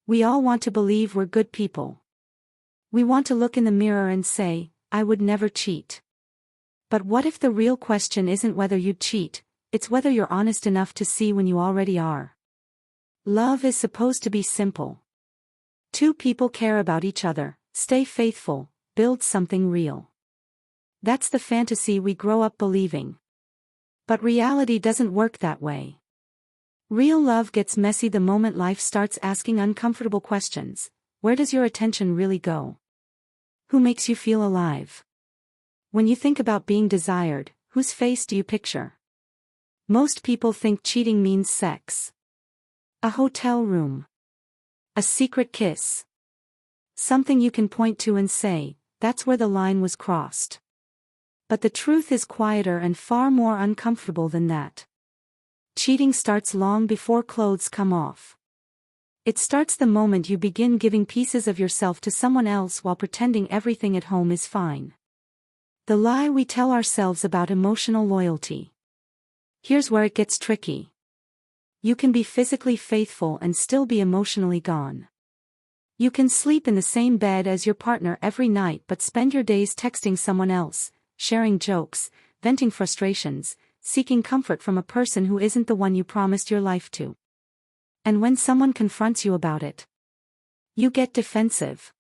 We all want to believe we're good people. We want to look in the mirror and say, I would never cheat. But what if the real question isn't whether you'd cheat, it's whether you're honest enough to see when you already are? Love is supposed to be simple. Two people care about each other, stay faithful, build something real. That's the fantasy we grow up believing. But reality doesn't work that way. Real love gets messy the moment life starts asking uncomfortable questions. Where does your attention really go? Who makes you feel alive? When you think about being desired, whose face do you picture? Most people think cheating means sex. A hotel room. A secret kiss. Something you can point to and say, that's where the line was crossed. But the truth is quieter and far more uncomfortable than that. Cheating starts long before clothes come off. It starts the moment you begin giving pieces of yourself to someone else while pretending everything at home is fine. The lie we tell ourselves about emotional loyalty. Here's where it gets tricky. You can be physically faithful and still be emotionally gone. You can sleep in the same bed as your partner every night but spend your days texting someone else, sharing jokes, venting frustrations, seeking comfort from a person who isn't the one you promised your life to. And when someone confronts you about it, you get defensive.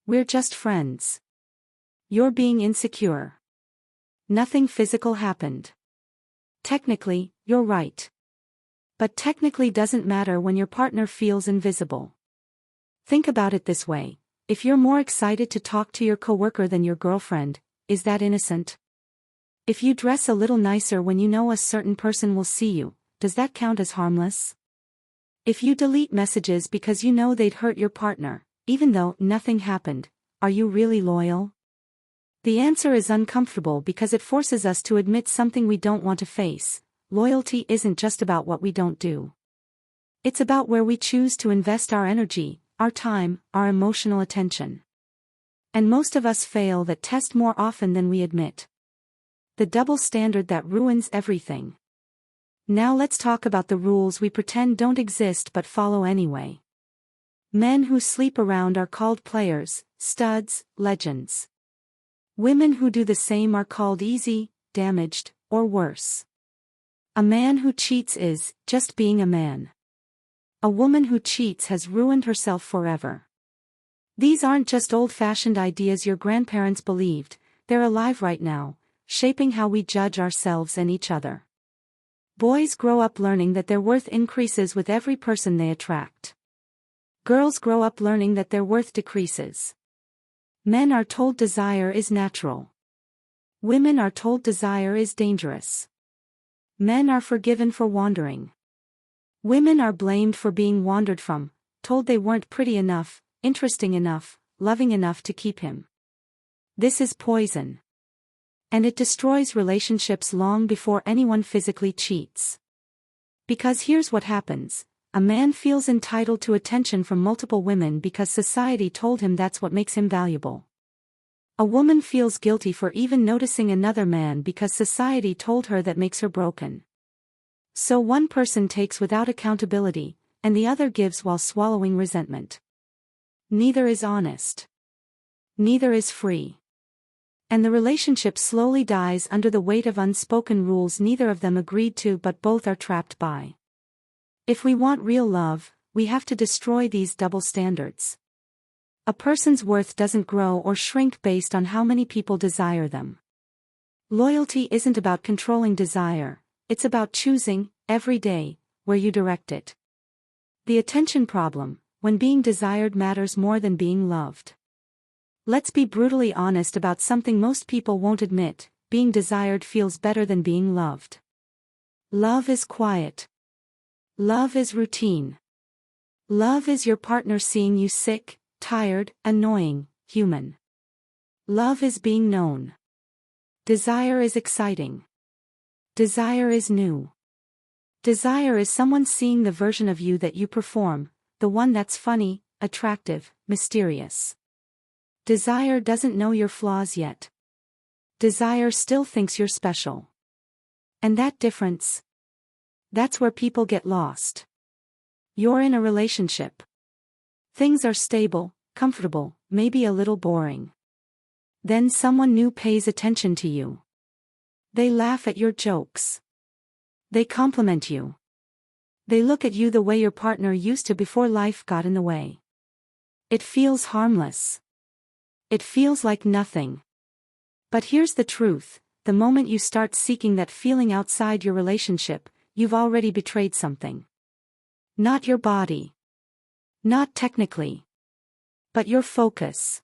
We're just friends. You're being insecure. Nothing physical happened. Technically, you're right. But technically doesn't matter when your partner feels invisible. Think about it this way. If you're more excited to talk to your coworker than your girlfriend, is that innocent? If you dress a little nicer when you know a certain person will see you, does that count as harmless? If you delete messages because you know they'd hurt your partner, even though nothing happened, are you really loyal? The answer is uncomfortable because it forces us to admit something we don't want to face. Loyalty isn't just about what we don't do. It's about where we choose to invest our energy, our time, our emotional attention. And most of us fail that test more often than we admit. The double standard that ruins everything. Now let's talk about the rules we pretend don't exist but follow anyway. Men who sleep around are called players, studs, legends. Women who do the same are called easy, damaged, or worse. A man who cheats is just being a man. A woman who cheats has ruined herself forever. These aren't just old-fashioned ideas your grandparents believed, they're alive right now, shaping how we judge ourselves and each other. Boys grow up learning that their worth increases with every person they attract. Girls grow up learning that their worth decreases. Men are told desire is natural. Women are told desire is dangerous. Men are forgiven for wandering. Women are blamed for being wandered from, told they weren't pretty enough, interesting enough, loving enough to keep him. This is poison. And it destroys relationships long before anyone physically cheats. Because here's what happens. A man feels entitled to attention from multiple women because society told him that's what makes him valuable. A woman feels guilty for even noticing another man because society told her that makes her broken. So one person takes without accountability, and the other gives while swallowing resentment. Neither is honest. Neither is free. And the relationship slowly dies under the weight of unspoken rules neither of them agreed to but both are trapped by. If we want real love, we have to destroy these double standards. A person's worth doesn't grow or shrink based on how many people desire them. Loyalty isn't about controlling desire, it's about choosing, every day, where you direct it. The attention problem, when being desired matters more than being loved. Let's be brutally honest about something most people won't admit, being desired feels better than being loved. Love is quiet. Love is routine. Love is your partner seeing you sick, tired, annoying, human. Love is being known. Desire is exciting. Desire is new. Desire is someone seeing the version of you that you perform, the one that's funny, attractive, mysterious. Desire doesn't know your flaws yet. Desire still thinks you're special. And that difference, that's where people get lost. You're in a relationship. Things are stable, comfortable, maybe a little boring. Then someone new pays attention to you. They laugh at your jokes. They compliment you. They look at you the way your partner used to before life got in the way. It feels harmless. It feels like nothing. But here's the truth, the moment you start seeking that feeling outside your relationship, you've already betrayed something. Not your body. Not technically. But your focus.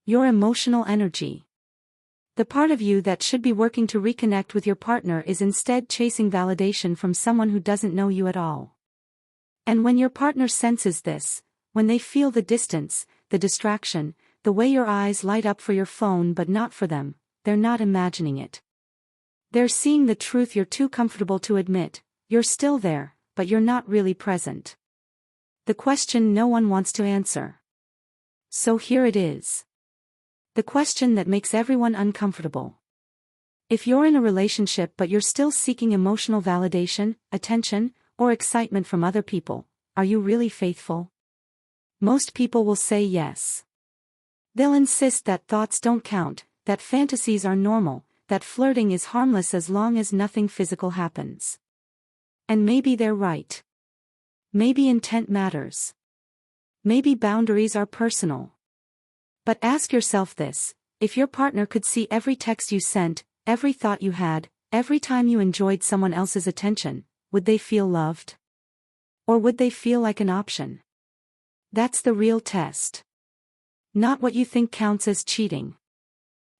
Your emotional energy. The part of you that should be working to reconnect with your partner is instead chasing validation from someone who doesn't know you at all. And when your partner senses this, when they feel the distance, the distraction, the way your eyes light up for your phone but not for them, they're not imagining it. They're seeing the truth you're too comfortable to admit, you're still there, but you're not really present. The question no one wants to answer. So here it is. The question that makes everyone uncomfortable. If you're in a relationship but you're still seeking emotional validation, attention, or excitement from other people, are you really faithful? Most people will say yes. They'll insist that thoughts don't count, that fantasies are normal, that flirting is harmless as long as nothing physical happens. And maybe they're right. Maybe intent matters. Maybe boundaries are personal. But ask yourself this, if your partner could see every text you sent, every thought you had, every time you enjoyed someone else's attention, would they feel loved? Or would they feel like an option? That's the real test. Not what you think counts as cheating.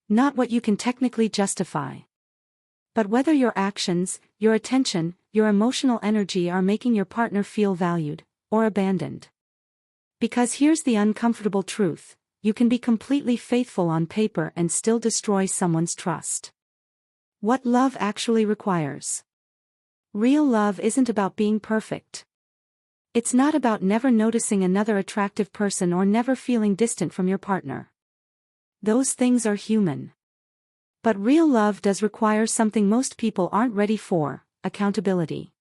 Not what you can technically justify. But whether your actions, your attention, your emotional energy are making your partner feel valued, or abandoned. Because here's the uncomfortable truth. You can be completely faithful on paper and still destroy someone's trust. What love actually requires. Real love isn't about being perfect. It's not about never noticing another attractive person or never feeling distant from your partner. Those things are human. But real love does require something most people aren't ready for, accountability.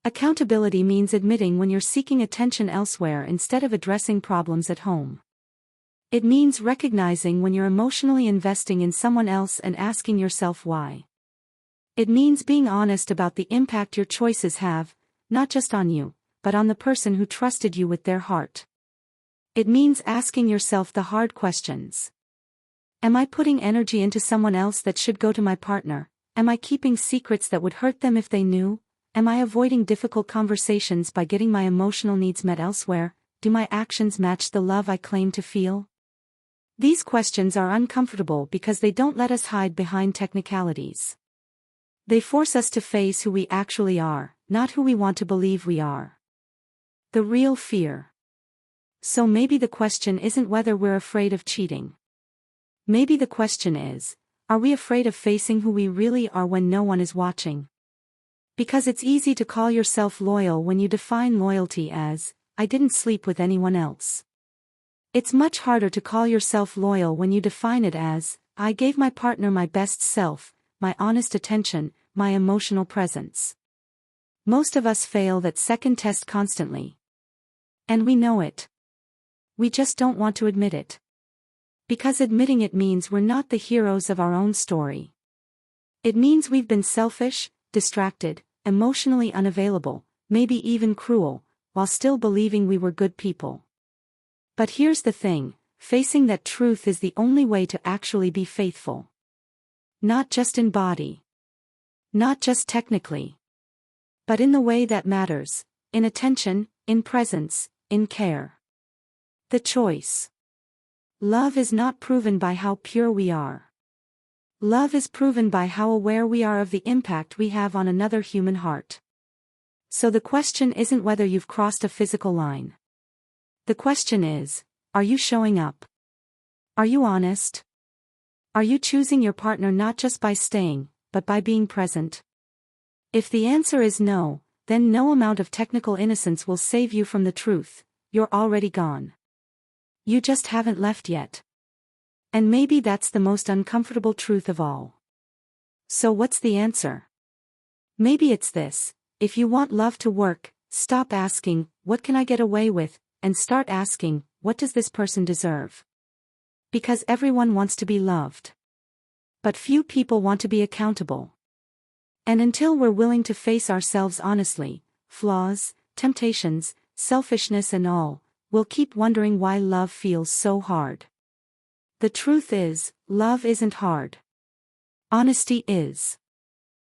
Accountability means admitting when you're seeking attention elsewhere instead of addressing problems at home. It means recognizing when you're emotionally investing in someone else and asking yourself why. It means being honest about the impact your choices have, not just on you, but on the person who trusted you with their heart. It means asking yourself the hard questions. Am I putting energy into someone else that should go to my partner? Am I keeping secrets that would hurt them if they knew? Am I avoiding difficult conversations by getting my emotional needs met elsewhere? Do my actions match the love I claim to feel? These questions are uncomfortable because they don't let us hide behind technicalities. They force us to face who we actually are, not who we want to believe we are. The real fear. So maybe the question isn't whether we're afraid of cheating. Maybe the question is, are we afraid of facing who we really are when no one is watching? Because it's easy to call yourself loyal when you define loyalty as, I didn't sleep with anyone else. It's much harder to call yourself loyal when you define it as, I gave my partner my best self, my honest attention, my emotional presence. Most of us fail that second test constantly. And we know it. We just don't want to admit it. Because admitting it means we're not the heroes of our own story. It means we've been selfish, distracted, emotionally unavailable, maybe even cruel, while still believing we were good people. But here's the thing, facing that truth is the only way to actually be faithful. Not just in body. Not just technically. But in the way that matters, in attention, in presence, in care. The choice. Love is not proven by how pure we are. Love is proven by how aware we are of the impact we have on another human heart. So the question isn't whether you've crossed a physical line. The question is, are you showing up? Are you honest? Are you choosing your partner not just by staying, but by being present? If the answer is no, then no amount of technical innocence will save you from the truth, you're already gone. You just haven't left yet. And maybe that's the most uncomfortable truth of all. So what's the answer? Maybe it's this, if you want love to work, stop asking, what can I get away with, and start asking, what does this person deserve? Because everyone wants to be loved. But few people want to be accountable. And until we're willing to face ourselves honestly, flaws, temptations, selfishness and all, we'll keep wondering why love feels so hard. The truth is, love isn't hard. Honesty is.